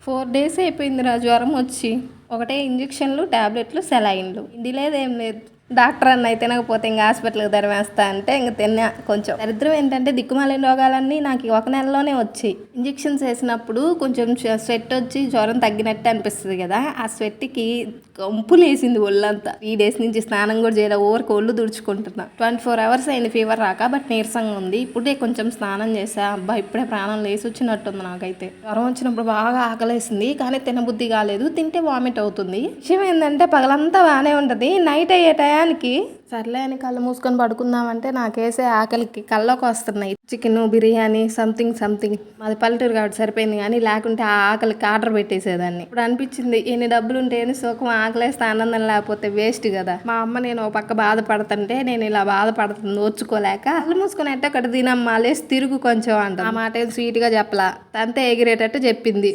4 days అయిపోయిందిరా జ్వరం వచ్చి. ఒకటే ఇంజెక్షన్లు, టాబ్లెట్లు, సెలైన్లు. ఇండి లేదు ఏం లేదు. డాక్టర్ అన్న అయితే తినకపోతే ఇంక హాస్పిటల్కి తరిమేస్తా అంటే ఇంక తిన్నా. కొంచెం దరిద్రం ఏంటంటే దిక్కుమాలిన రోగాలన్నీ నాకు 1 నెలలోనే వచ్చాయి. ఇంజెక్షన్స్ వేసినప్పుడు కొంచెం స్వెట్ వచ్చి జ్వరం తగ్గినట్టు అనిపిస్తుంది కదా, ఆ స్వెట్కి కంపులు వేసింది ఒళ్ళంతా. 3 డేస్ నుంచి స్నానం కూడా చేయలేదు, ఊరికి ఒళ్ళు తుడుచుకుంటున్నా. 24 అవర్స్ అయింది ఫీవర్ రాక, బట్ నీరసంగా ఉంది. ఇప్పుడే కొంచెం స్నానం చేసా. అబ్బా ఇప్పుడే ప్రాణం లేసి వచ్చినట్టుంది నాకైతే. జ్వరం వచ్చినప్పుడు బాగా ఆకలేసింది, కానీ తినబుద్ధి కాలేదు. తింటే వామిట్ అవుతుంది. విషయం ఏంటంటే పగలంతా బాగానే ఉంటది, నైట్ అయ్యే టయానికి సర్లే అని కళ్ళు మూసుకొని పడుకుందామంటే నాకేసే ఆకలికి కళ్ళకు వస్తున్నాయి. Chicken biryani something. మాది పల్లెటూరు కాబట్టి సరిపోయింది, కానీ లేకుంటే ఆ ఆకలికి ఆర్డర్ పెట్టేసేదాన్ని. ఇప్పుడు అనిపించింది ఎన్ని డబ్బులు ఉంటేనే సుఖం, ఆకలేస్తే ఆనందం లేకపోతే వేస్ట్ కదా. మా అమ్మ నేను ఒక పక్క బాధపడుతుంటే నేను ఇలా బాధపడుతుంది ఓర్చుకోలేక, కళ్ళు మూసుకొని ఎట్టొకటి తినమ్మా లేసి తిరుగు కొంచెం అంట. ఆ మాట స్వీట్ గా చెప్పలా, అంతే ఎగిరేటట్టు చెప్పింది.